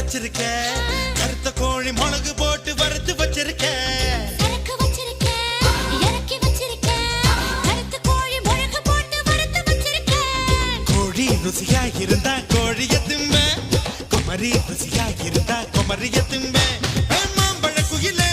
வச்சிருக்க கருத்த கோழி மிளகு போட்டு வறுத்து வச்சிருக்க கோழி ருசியா இருந்தா கோழிய திம்ப குமரி ருசியா இருந்தா குமரிய திம்ப மாம்பழ குயிலே